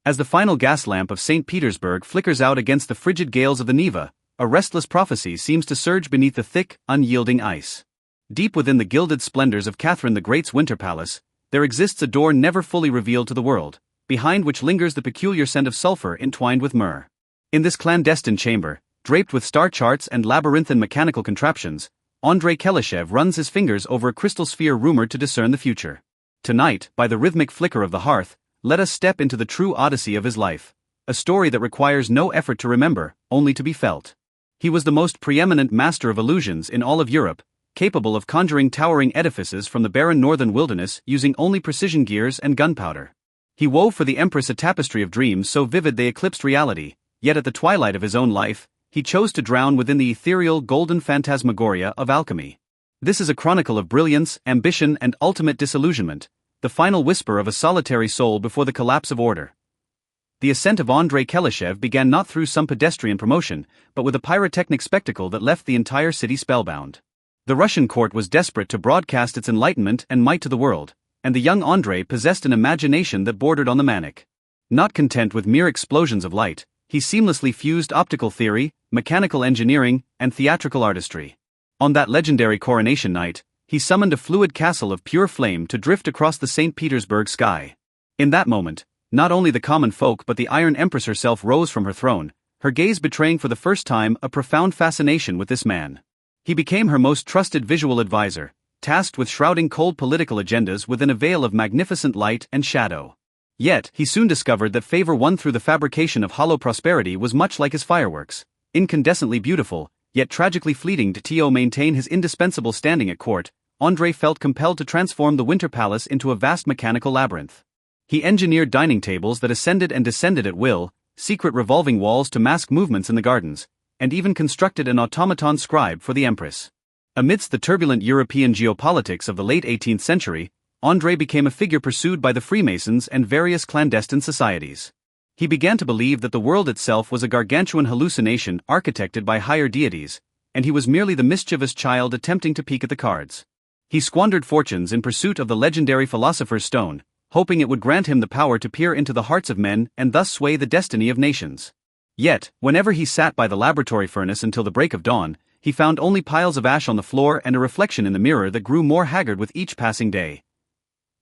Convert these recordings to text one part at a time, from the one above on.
As the final gas lamp of St. Petersburg flickers out against the frigid gales of the Neva, a restless prophecy seems to surge beneath the thick, unyielding ice. Deep within the gilded splendors of Catherine the Great's winter palace, there exists a door never fully revealed to the world, behind which lingers the peculiar scent of sulfur entwined with myrrh. In this clandestine chamber, draped with star charts and labyrinthine mechanical contraptions, Andrei Kelyshev runs his fingers over a crystal sphere rumored to discern the future. Tonight, by the rhythmic flicker of the hearth, let us step into the true odyssey of his life, a story that requires no effort to remember, only to be felt. He was the most preeminent master of illusions in all of Europe, capable of conjuring towering edifices from the barren northern wilderness using only precision gears and gunpowder. He wove for the Empress a tapestry of dreams so vivid they eclipsed reality, yet at the twilight of his own life, he chose to drown within the ethereal golden phantasmagoria of alchemy. This is a chronicle of brilliance, ambition, and ultimate disillusionment, the final whisper of a solitary soul before the collapse of order. The ascent of Andrei Kelyshev began not through some pedestrian promotion, but with a pyrotechnic spectacle that left the entire city spellbound. The Russian court was desperate to broadcast its enlightenment and might to the world, and the young Andrei possessed an imagination that bordered on the manic. Not content with mere explosions of light, he seamlessly fused optical theory, mechanical engineering, and theatrical artistry. On that legendary coronation night, he summoned a fluid castle of pure flame to drift across the St. Petersburg sky. In that moment, not only the common folk but the Iron Empress herself rose from her throne, her gaze betraying for the first time a profound fascination with this man. He became her most trusted visual advisor, tasked with shrouding cold political agendas within a veil of magnificent light and shadow. Yet, he soon discovered that favor won through the fabrication of hollow prosperity was much like his fireworks, incandescently beautiful, yet tragically fleeting. To maintain his indispensable standing at court, Andrei felt compelled to transform the Winter Palace into a vast mechanical labyrinth. He engineered dining tables that ascended and descended at will, secret revolving walls to mask movements in the gardens, and even constructed an automaton scribe for the Empress. Amidst the turbulent European geopolitics of the late 18th century, Andrei became a figure pursued by the Freemasons and various clandestine societies. He began to believe that the world itself was a gargantuan hallucination architected by higher deities, and he was merely the mischievous child attempting to peek at the cards. He squandered fortunes in pursuit of the legendary Philosopher's Stone, hoping it would grant him the power to peer into the hearts of men and thus sway the destiny of nations. Yet, whenever he sat by the laboratory furnace until the break of dawn, he found only piles of ash on the floor and a reflection in the mirror that grew more haggard with each passing day.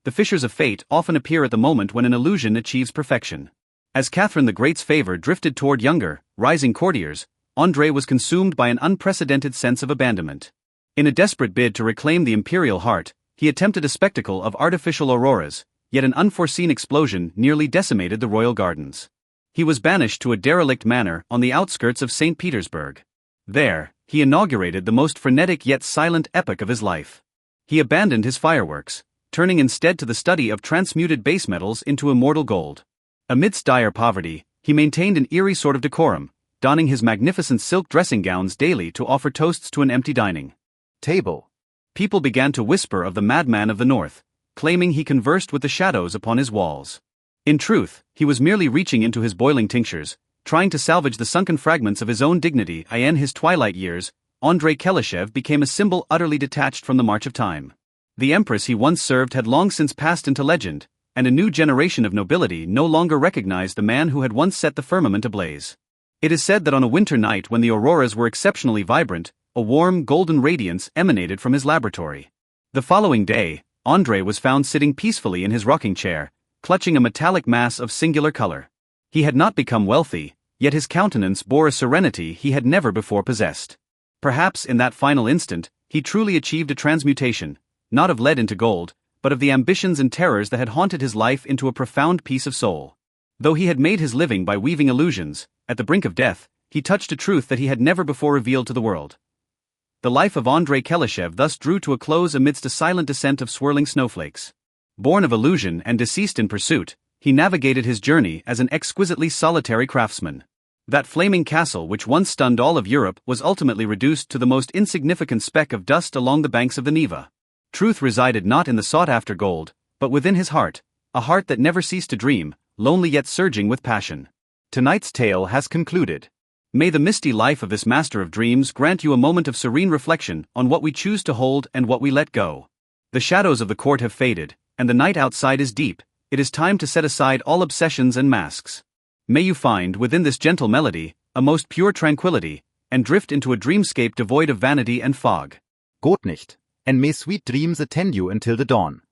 The fissures of fate often appear at the moment when an illusion achieves perfection. As Catherine the Great's favor drifted toward younger, rising courtiers, Andrei was consumed by an unprecedented sense of abandonment. In a desperate bid to reclaim the imperial heart, he attempted a spectacle of artificial auroras, yet an unforeseen explosion nearly decimated the royal gardens. He was banished to a derelict manor on the outskirts of St. Petersburg. There, he inaugurated the most frenetic yet silent epoch of his life. He abandoned his fireworks, turning instead to the study of transmuted base metals into immortal gold. Amidst dire poverty, he maintained an eerie sort of decorum, donning his magnificent silk dressing gowns daily to offer toasts to an empty dining table. People began to whisper of the madman of the north, claiming he conversed with the shadows upon his walls. In truth, he was merely reaching into his boiling tinctures, trying to salvage the sunken fragments of his own dignity. In his twilight years, Andrei Kelyshev became a symbol utterly detached from the march of time. The empress he once served had long since passed into legend, and a new generation of nobility no longer recognized the man who had once set the firmament ablaze. It is said that on a winter night when the auroras were exceptionally vibrant, a warm golden radiance emanated from his laboratory. The following day, Andrei was found sitting peacefully in his rocking chair, clutching a metallic mass of singular color. He had not become wealthy, yet his countenance bore a serenity he had never before possessed. Perhaps in that final instant, he truly achieved a transmutation, not of lead into gold, but of the ambitions and terrors that had haunted his life into a profound peace of soul. Though he had made his living by weaving illusions, at the brink of death, he touched a truth that he had never before revealed to the world. The life of Andrei Kelyshev thus drew to a close amidst a silent descent of swirling snowflakes. Born of illusion and deceased in pursuit, he navigated his journey as an exquisitely solitary craftsman. That flaming castle which once stunned all of Europe was ultimately reduced to the most insignificant speck of dust along the banks of the Neva. Truth resided not in the sought-after gold, but within his heart, a heart that never ceased to dream, lonely yet surging with passion. Tonight's tale has concluded. May the misty life of this master of dreams grant you a moment of serene reflection on what we choose to hold and what we let go. The shadows of the court have faded, and the night outside is deep, it is time to set aside all obsessions and masks. May you find, within this gentle melody, a most pure tranquility, and drift into a dreamscape devoid of vanity and fog. Gut nicht, and may sweet dreams attend you until the dawn.